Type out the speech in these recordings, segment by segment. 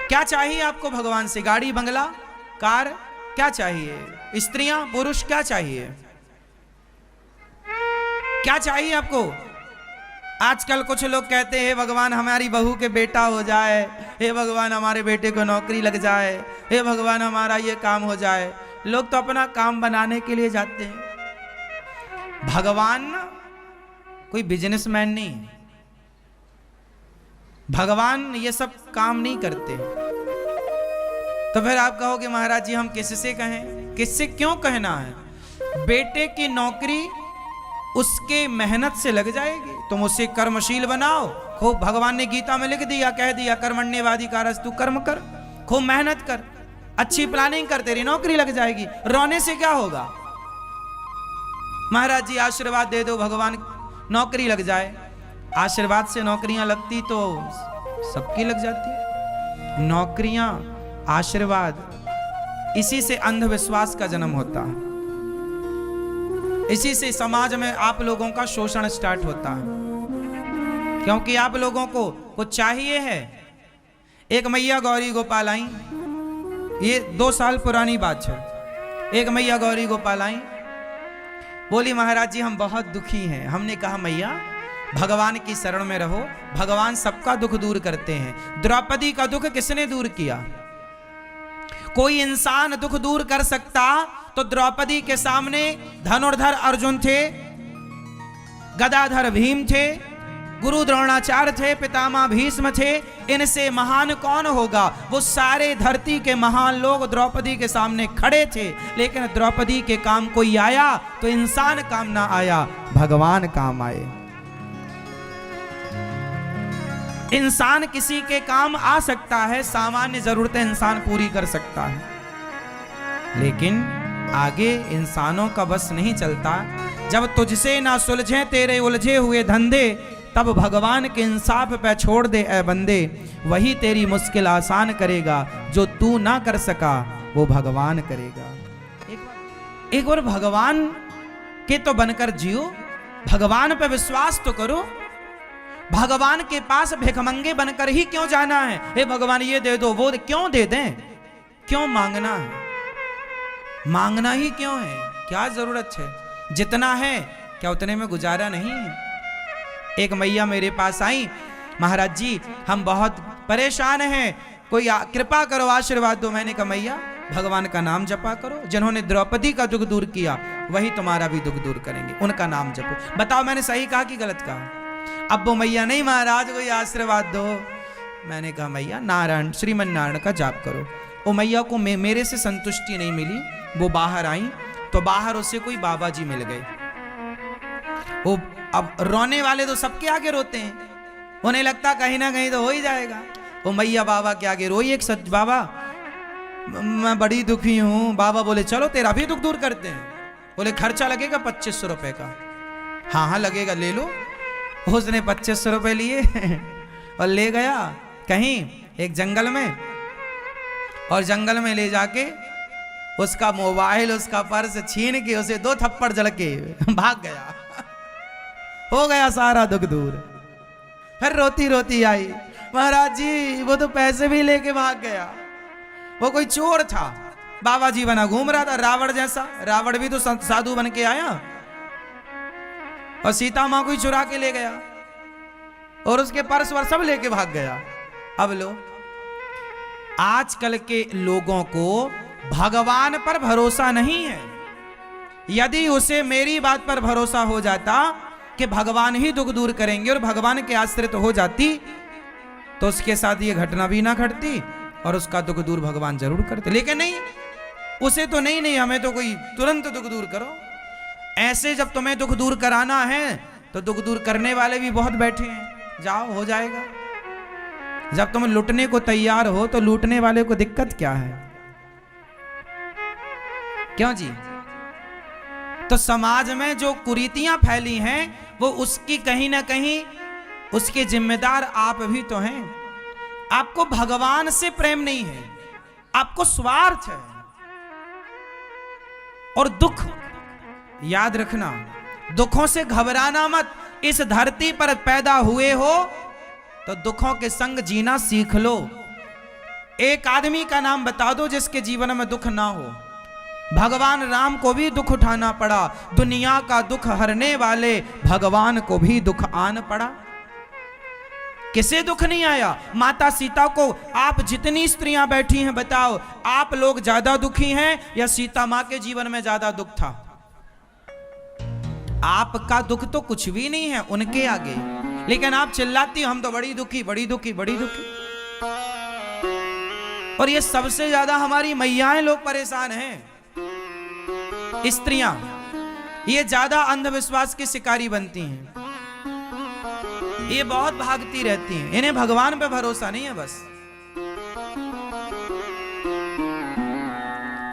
क्या चाहिए आपको भगवान से? गाड़ी, बंगला, कार, क्या चाहिए? स्त्रियां, पुरुष, क्या चाहिए? क्या चाहिए आपको? आजकल कुछ लोग कहते हैं भगवान हमारी बहू के बेटा हो जाए, हे भगवान हमारे बेटे को नौकरी लग जाए, हे भगवान हमारा ये काम हो जाए। लोग तो अपना काम बनाने के लिए जाते हैं। भगवान कोई बिजनेसमैन नहीं है। भगवान ये सब काम नहीं करते। तो फिर आप कहोगे महाराज जी हम किससे कहें? किससे क्यों कहना है? बेटे की नौकरी उसके मेहनत से लग जाएगी, तुम उसे कर्मशील बनाओ। खूब भगवान ने गीता में लिख दिया, कह दिया कर्मण्येवाधिकारस्तु, कर्म कर, खूब मेहनत कर, अच्छी प्लानिंग कर, तेरी नौकरी लग जाएगी। रोने से क्या होगा? महाराज जी आशीर्वाद दे दो भगवान नौकरी लग जाए। आशीर्वाद से नौकरियां लगती तो सबकी लग जाती। नौकरियां, आशीर्वाद, इसी से अंधविश्वास का जन्म होता है। इसी से समाज में आप लोगों का शोषण स्टार्ट होता है, क्योंकि आप लोगों को कुछ चाहिए है। एक मैया गौरी गोपाल आई, ये 2 साल पुरानी बात है। एक मैया गौरी गोपाल आई, बोली महाराज जी हम बहुत दुखी हैं। हमने कहा मैया भगवान की शरण में रहो, भगवान सबका दुख दूर करते हैं। द्रौपदी का दुख किसने दूर किया? कोई इंसान दुख दूर कर सकता तो द्रौपदी के सामने धनुर्धर अर्जुन थे, गदाधर भीम थे, गुरु द्रोणाचार्य थे, पितामह भीष्म थे। इनसे महान कौन होगा? वो सारे धरती के महान लोग द्रौपदी के सामने खड़े थे, लेकिन द्रौपदी के काम कोई आया तो इंसान काम ना आया, भगवान काम आए। इंसान किसी के काम आ सकता है, सामान्य जरूरतें इंसान पूरी कर सकता है, लेकिन आगे इंसानों का बस नहीं चलता। जब तुझसे ना सुलझे तेरे उलझे हुए धंधे, तब भगवान के इंसाफ पे छोड़ दे ए बंदे। वही तेरी मुश्किल आसान करेगा, जो तू ना कर सका वो भगवान करेगा। एक बार भगवान के तो बनकर जियो, भगवान पे विश्वास तो करो। भगवान के पास भिखमंगे बनकर ही क्यों जाना है? हे भगवान ये दे दो, वो क्यों दे दें? क्यों मांगना है? मांगना ही क्यों है? क्या जरूरत है? जितना है क्या उतने में गुजारा नहीं है? एक मैया मेरे पास आई, महाराज जी हम बहुत परेशान हैं, कोई कृपा करो, आशीर्वाद दो। मैंने कहा मैया भगवान का नाम जपा करो, जिन्होंने द्रौपदी का दुख दूर किया वही तुम्हारा भी दुख दूर करेंगे, उनका नाम जपो। बताओ मैंने सही कहा कि गलत कहा? अब वो मैया नहीं महाराज कोई आशीर्वाद दो। मैंने कहा मैया नारायण, श्रीमन नारायण का जाप करो। वो मैया को मेरे से संतुष्टि नहीं मिली, वो बाहर आई तो बाहर उससे कोई बाबा जी मिल गए। वो अब रोने वाले तो सबके आगे रोते हैं, उन्हें लगता कहीं ना कहीं तो हो ही जाएगा। वो मैया बाबा के आगे रोई, एक सच बाबा मैं बड़ी दुखी हूं। बाबा बोले चलो तेरा भी दुख दूर करते हैं। बोले खर्चा लगेगा 2500 रुपए का। हाँ हाँ लगेगा, ले लो। उसने 2500 रुपए लिए और ले गया कहीं एक जंगल में, और जंगल में ले जाके उसका मोबाइल, उसका पर्स छीन के उसे 2 थप्पड़ जड़ के भाग गया। हो गया सारा दुख दूर। फिर रोती रोती आई, महाराज जी वो तो पैसे भी लेके भाग गया, वो कोई चोर था, बाबा जी बना घूम रहा था रावण जैसा। रावण भी तो साधु बन के आया, और सीता मां को ही चुरा के ले गया, और उसके पर्स वर सब लेके भाग गया। अब लो, आजकल के लोगों को भगवान पर भरोसा नहीं है। यदि उसे मेरी बात पर भरोसा हो जाता कि भगवान ही दुख दूर करेंगे और भगवान के आश्रित हो जाती, तो उसके साथ ये घटना भी ना घटती और उसका दुख दूर भगवान जरूर करते। लेकिन नहीं, उसे तो नहीं हमें तो कोई तुरंत दुख दूर करो। ऐसे जब तुम्हें दुख दूर कराना है तो दुख दूर करने वाले भी बहुत बैठे हैं, जाओ हो जाएगा। जब तुम लुटने को तैयार हो तो लूटने वाले को दिक्कत क्या है? क्यों जी? तो समाज में जो कुरीतियां फैली हैं वो उसकी कहीं ना कहीं उसके जिम्मेदार आप भी तो हैं। आपको भगवान से प्रेम नहीं है, आपको स्वार्थ है। और दुख याद रखना, दुखों से घबराना मत। इस धरती पर पैदा हुए हो तो दुखों के संग जीना सीख लो। एक आदमी का नाम बता दो जिसके जीवन में दुख ना हो। भगवान राम को भी दुख उठाना पड़ा, दुनिया का दुख हरने वाले भगवान को भी दुख आन पड़ा। किसे दुख नहीं आया? माता सीता को। आप जितनी स्त्रियां बैठी हैं बताओ, आप लोग ज्यादा दुखी हैं या सीता मां के जीवन में ज्यादा दुख था? आपका दुख तो कुछ भी नहीं है उनके आगे, लेकिन आप चिल्लाती हम तो बड़ी दुखी, बड़ी दुखी, बड़ी दुखी। और ये सबसे ज्यादा हमारी मैयाएं लोग परेशान हैं, स्त्रियां। ये ज्यादा अंधविश्वास की शिकारी बनती हैं, ये बहुत भागती रहती हैं, इन्हें भगवान पे भरोसा नहीं है। बस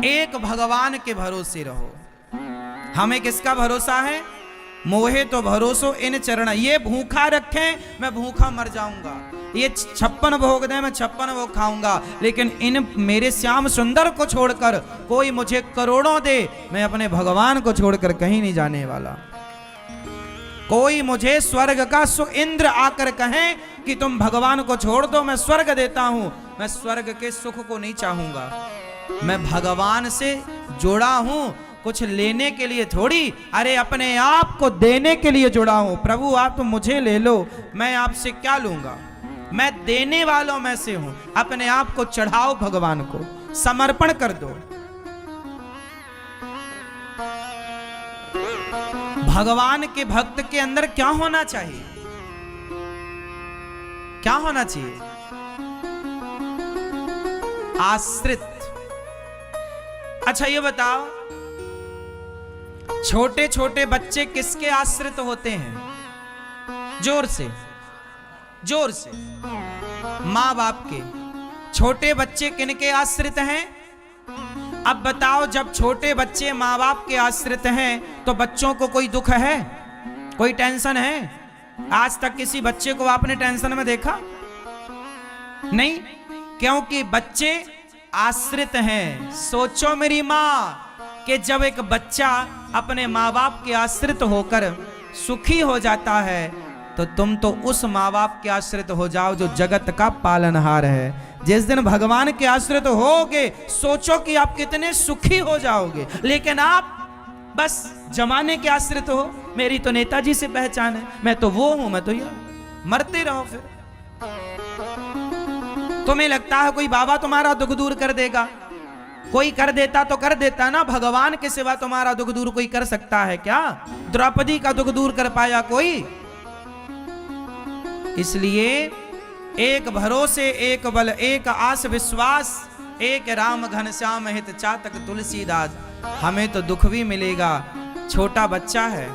एक भगवान के भरोसे रहो। हमें किसका भरोसा है? मोहे तो भरोसो इन चरण। ये भूखा रखें मैं भूखा मर जाऊंगा, ये 56 भोग दे मैं 56 भोग खाऊंगा, लेकिन इन मेरे श्याम सुंदर को छोड़कर कोई मुझे करोड़ों दे, मैं अपने भगवान को छोड़कर कहीं नहीं जाने वाला। कोई मुझे स्वर्ग का इंद्र आकर कहे कि तुम भगवान को छोड़ दो, मैं स्वर्ग देता हूं, मैं स्वर्ग के सुख को नहीं चाहूंगा। मैं भगवान से जुड़ा हूं, कुछ लेने के लिए थोड़ी, अरे अपने आप को देने के लिए जुड़ा हूं। प्रभु आप तो मुझे ले लो, मैं आपसे क्या लूंगा? मैं देने वालों में से हूं। अपने आप को चढ़ाओ, भगवान को समर्पण कर दो। भगवान के भक्त के अंदर क्या होना चाहिए? क्या होना चाहिए? आश्रित। अच्छा ये बताओ, छोटे छोटे बच्चे किसके आश्रित होते हैं? जोर से, जोर से। मां बाप के। छोटे बच्चे किनके आश्रित हैं? अब बताओ, जब छोटे बच्चे माँ बाप के आश्रित हैं तो बच्चों को कोई दुख है, कोई टेंशन है? आज तक किसी बच्चे को आपने टेंशन में देखा? नहीं, क्योंकि बच्चे आश्रित हैं। सोचो मेरी माँ कि जब एक बच्चा अपने माँ बाप के आश्रित होकर सुखी हो जाता है तो तुम तो उस माँ बाप के आश्रित हो जाओ जो जगत का पालनहार है। जिस दिन भगवान के आश्रित होगे, सोचो कि आप कितने सुखी हो जाओगे। लेकिन आप बस जमाने के आश्रित हो, मेरी तो नेताजी से पहचान है, मैं तो वो हूं, मैं तो ये। मरते रहो फिर। तुम्हें लगता है कोई बाबा तुम्हारा दुख दूर कर देगा? कोई कर देता तो कर देता ना, भगवान के सिवा तुम्हारा दुख दूर कोई कर सकता है क्या? द्रौपदी का दुख दूर कर पाया कोई? इसलिए एक भरोसे, एक बल, एक आस विश्वास, एक राम घनश्याम हित चातक तुलसीदास। हमें तो दुख भी मिलेगा। छोटा बच्चा है,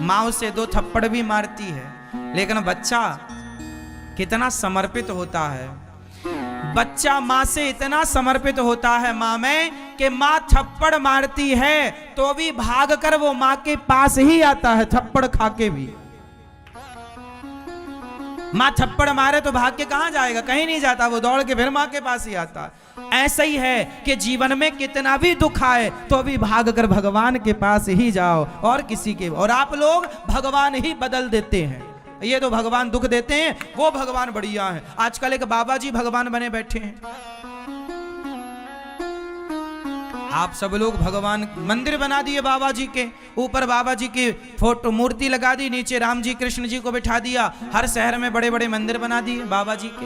माँ उसे 2 थप्पड़ भी मारती है, लेकिन बच्चा कितना समर्पित होता है। बच्चा माँ से इतना समर्पित होता है माँ में कि माँ थप्पड़ मारती है तो भी भागकर वो माँ के पास ही आता है, थप्पड़ खा के भी। माँ थप्पड़ मारे तो भाग के कहां जाएगा? कहीं नहीं जाता, वो दौड़ के फिर माँ के पास ही आता। ऐसा ही है कि जीवन में कितना भी दुख आए तो भी भागकर भगवान के पास ही जाओ, और किसी के। और आप लोग भगवान ही बदल देते हैं। ये तो भगवान दुख देते हैं, वो भगवान बढ़िया है। आजकल एक बाबा जी भगवान बने बैठे हैं। आप सब लोग भगवान मंदिर बना दिए बाबा जी के, ऊपर बाबा जी की फोटो मूर्ति लगा दी, नीचे राम जी कृष्ण जी को बिठा दिया। हर शहर में बड़े बड़े मंदिर बना दिए बाबा जी के।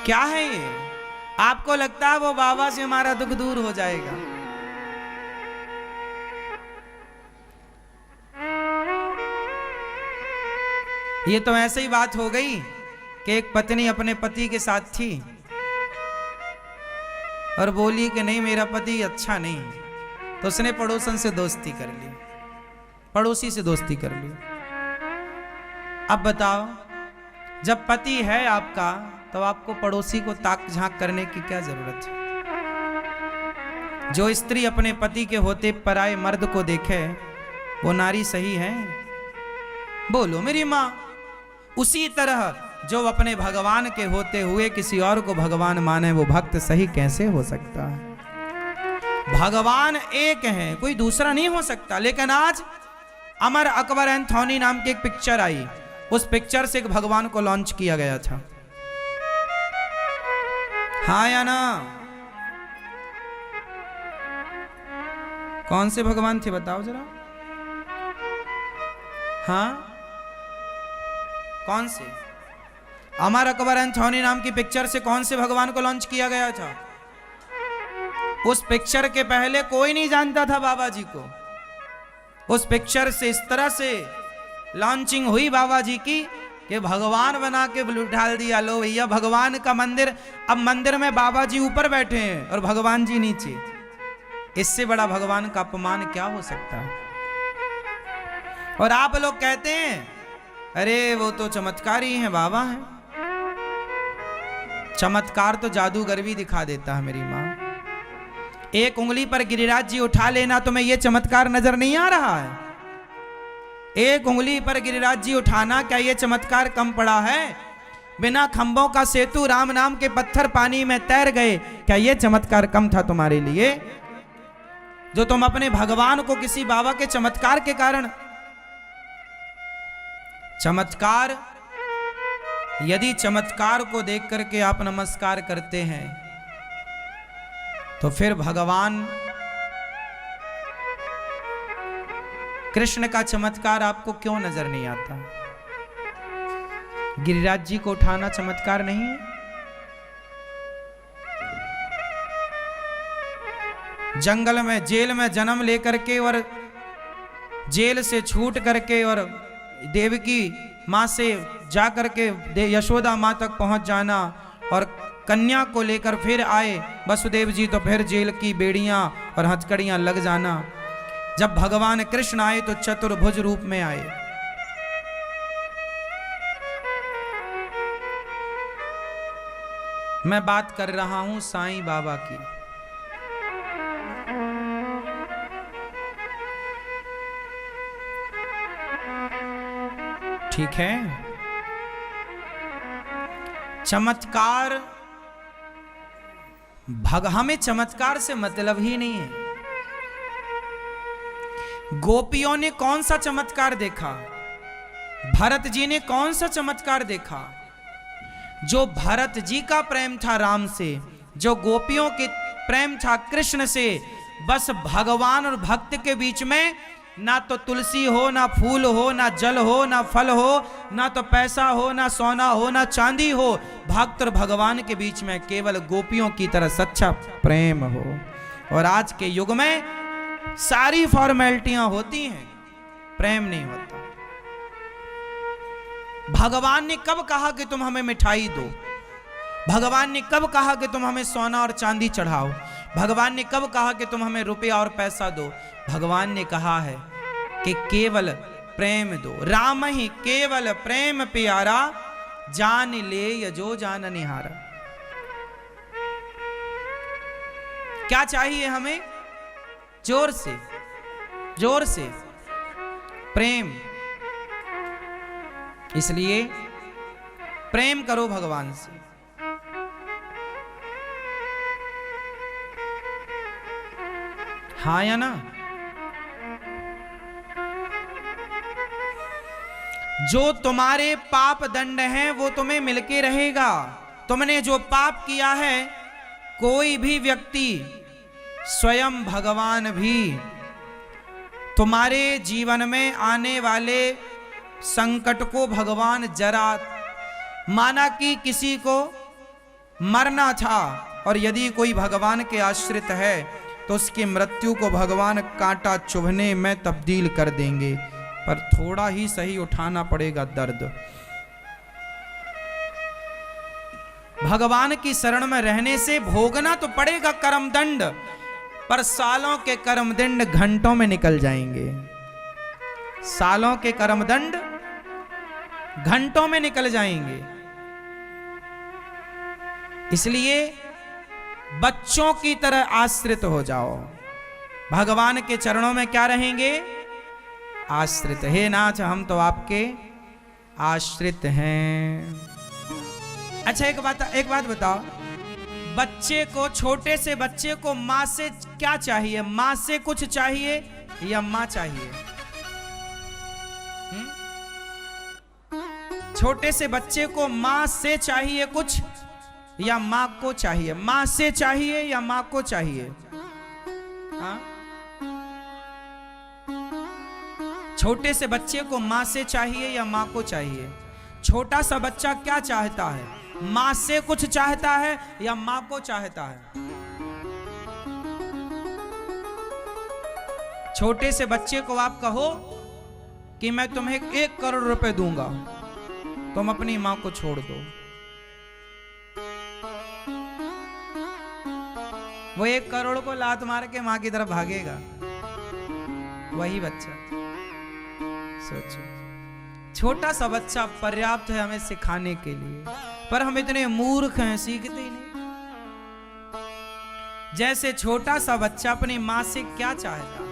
क्या है ये? आपको लगता है वो बाबा से हमारा दुख दूर हो जाएगा? ये तो ऐसे ही बात हो गई कि एक पत्नी अपने पति के साथ थी और बोली कि नहीं मेरा पति अच्छा नहीं, तो उसने पड़ोसन से दोस्ती कर ली, पड़ोसी से दोस्ती कर ली। अब बताओ, जब पति है आपका तो आपको पड़ोसी को ताक झांक करने की क्या जरूरत है? जो स्त्री अपने पति के होते पराये मर्द को देखे वो नारी सही है? बोलो मेरी माँ। उसी तरह जो अपने भगवान के होते हुए किसी और को भगवान माने वो भक्त सही कैसे हो सकता है? भगवान एक है, कोई दूसरा नहीं हो सकता। लेकिन आज अमर अकबर एंथोनी नाम की एक पिक्चर आई, उस पिक्चर से एक भगवान को लॉन्च किया गया था। हाँ या ना? कौन से भगवान थे बताओ जरा। हाँ कौन से? अमर अकबर एंथोनी नाम की पिक्चर से कौन से भगवान को लॉन्च किया गया था? उस पिक्चर के पहले कोई नहीं जानता था बाबा जी को। उस पिक्चर से इस तरह से लॉन्चिंग हुई बाबा जी की कि भगवान बना के ढाल दिया। लो भैया भगवान का मंदिर, अब मंदिर में बाबा जी ऊपर बैठे हैं और भगवान जी नीचे। इससे बड़ा भगवान का अपमान क्या हो सकता है? और आप लोग कहते हैं अरे वो तो चमत्कारी हैं, बाबा हैं। चमत्कार तो जादूगर भी दिखा देता है मेरी मां। एक उंगली पर गिरिराज जी उठा लेना, तुम्हें यह चमत्कार नजर नहीं आ रहा है? एक उंगली पर गिरिराज जी उठाना, क्या यह चमत्कार कम पड़ा है? बिना खंभों का सेतु, राम नाम के पत्थर पानी में तैर गए, क्या यह चमत्कार कम था तुम्हारे लिए? जो तुम अपने भगवान को किसी बाबा के चमत्कार के कारण, चमत्कार, यदि चमत्कार को देख करके आप नमस्कार करते हैं तो फिर भगवान कृष्ण का चमत्कार आपको क्यों नजर नहीं आता? गिरिराज जी को उठाना चमत्कार नहीं है? जंगल में, जेल में जन्म लेकर के और जेल से छूट करके और देवकी मां से जाकर के यशोदा मां तक पहुंच जाना और कन्या को लेकर फिर आए वसुदेव जी, तो फिर जेल की बेड़ियां और हथकड़ियां लग जाना। जब भगवान कृष्ण आए तो चतुर्भुज रूप में आए। मैं बात कर रहा हूं साईं बाबा की। ठीक है, चमत्कार, हमें चमत्कार से मतलब ही नहीं है। गोपियों ने कौन सा चमत्कार देखा? भरत जी ने कौन सा चमत्कार देखा? जो भरत जी का प्रेम था राम से, जो गोपियों के प्रेम था कृष्ण से, बस भगवान और भक्त के बीच में ना तो तुलसी हो, ना फूल हो, ना जल हो, ना फल हो, ना तो पैसा हो, ना सोना हो, ना चांदी हो। भक्त और भगवान के बीच में केवल गोपियों की तरह सच्चा प्रेम हो। और आज के युग में सारी फॉर्मेलिटियां होती हैं, प्रेम नहीं होता। भगवान ने कब कहा कि तुम हमें मिठाई दो? भगवान ने कब कहा कि तुम हमें सोना और चांदी चढ़ाओ? भगवान ने कब कहा कि तुम हमें रुपया और पैसा दो? भगवान ने कहा है कि केवल प्रेम दो। राम ही केवल प्रेम प्यारा, जान ले यजो जान निहारा। क्या चाहिए हमें? जोर से, जोर से प्रेम। इसलिए प्रेम करो भगवान से। हाँ या ना? जो तुम्हारे पाप दंड हैं वो तुम्हें मिलके रहेगा। तुमने जो पाप किया है, कोई भी व्यक्ति, स्वयं भगवान भी तुम्हारे जीवन में आने वाले संकट को भगवान जरा, माना कि किसी को मरना था और यदि कोई भगवान के आश्रित है तो उसकी मृत्यु को भगवान कांटा चुभने में तब्दील कर देंगे, पर थोड़ा ही सही उठाना पड़ेगा दर्द। भगवान की शरण में रहने से भोगना तो पड़ेगा कर्मदंड, पर सालों के कर्मदंड घंटों में निकल जाएंगे। सालों के कर्मदंड घंटों में निकल जाएंगे। इसलिए बच्चों की तरह आश्रित हो जाओ। भगवान के चरणों में क्या रहेंगे? आश्रित। हे नाथ, हम तो आपके आश्रित हैं। अच्छा एक बात बताओ, बच्चे को, छोटे से बच्चे को माँ से क्या चाहिए? माँ से कुछ चाहिए या माँ चाहिए? छोटे से बच्चे को माँ से चाहिए कुछ या माँ को चाहिए? माँ से चाहिए या माँ को चाहिए? हाँ? छोटे से बच्चे को माँ से चाहिए या माँ को चाहिए? छोटा सा बच्चा क्या चाहता है? माँ से कुछ चाहता है या माँ को चाहता है? छोटे से बच्चे को आप कहो कि मैं तुम्हें 1 करोड़ रुपए दूंगा, तुम अपनी माँ को छोड़ दो, वो 1 करोड़ को लात मार के माँ की तरफ भागेगा। वही बच्चा, सोचो, छोटा सा बच्चा पर्याप्त है हमें सिखाने के लिए, पर हम इतने मूर्ख हैं, सीखते ही नहीं। जैसे छोटा सा बच्चा अपनी माँ से क्या चाहता है?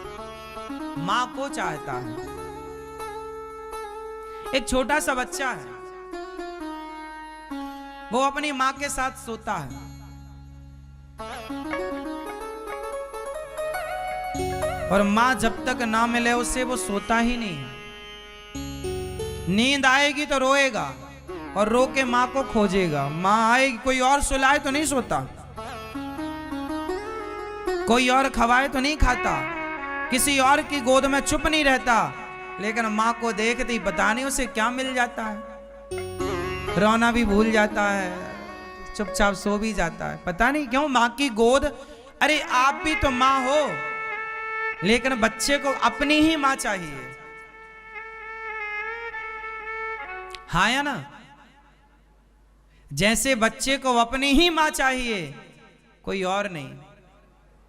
माँ को चाहता है। एक छोटा सा बच्चा है, वो अपनी माँ के साथ सोता है, और माँ जब तक ना मिले उसे वो सोता ही नहीं है। नींद आएगी तो रोएगा और रो के माँ को खोजेगा। माँ आएगी, कोई और सुलाए तो नहीं सोता, कोई और खवाए तो नहीं खाता, किसी और की गोद में चुप नहीं रहता, लेकिन माँ को देखते ही पता नहीं उसे क्या मिल जाता है, रोना भी भूल जाता है, चुपचाप सो भी जाता है। पता नहीं क्यों माँ की गोद। अरे आप भी तो माँ हो, लेकिन बच्चे को अपनी ही माँ चाहिए, हाँ या ना? जैसे बच्चे को अपनी ही माँ चाहिए, कोई और नहीं,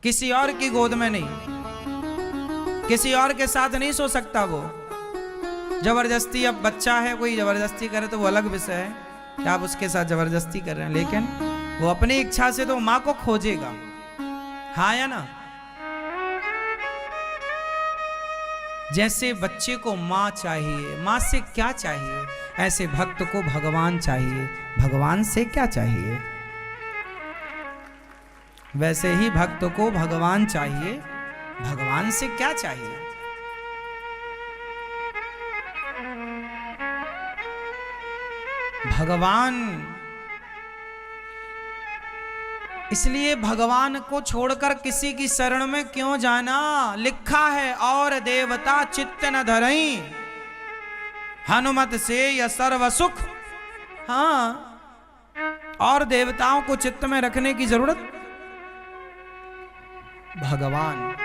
किसी और की गोद में नहीं, किसी और के साथ नहीं सो सकता वो। जबरदस्ती, अब बच्चा है, कोई जबरदस्ती करे तो वो अलग विषय है कि आप उसके साथ जबरदस्ती कर रहे हैं, लेकिन वो अपनी इच्छा से तो माँ को खोजेगा, हाँ या ना? जैसे बच्चे को माँ चाहिए, माँ से क्या चाहिए, ऐसे भक्त को भगवान चाहिए। भगवान से क्या चाहिए, वैसे ही भक्त को भगवान चाहिए। भगवान से क्या चाहिए? भगवान, इसलिए भगवान को छोड़कर किसी की शरण में क्यों जाना? लिखा है, और देवता चित्त न धरई, हनुमत से या सर्व सुख। हाँ, और देवताओं को चित्त में रखने की जरूरत? भगवान,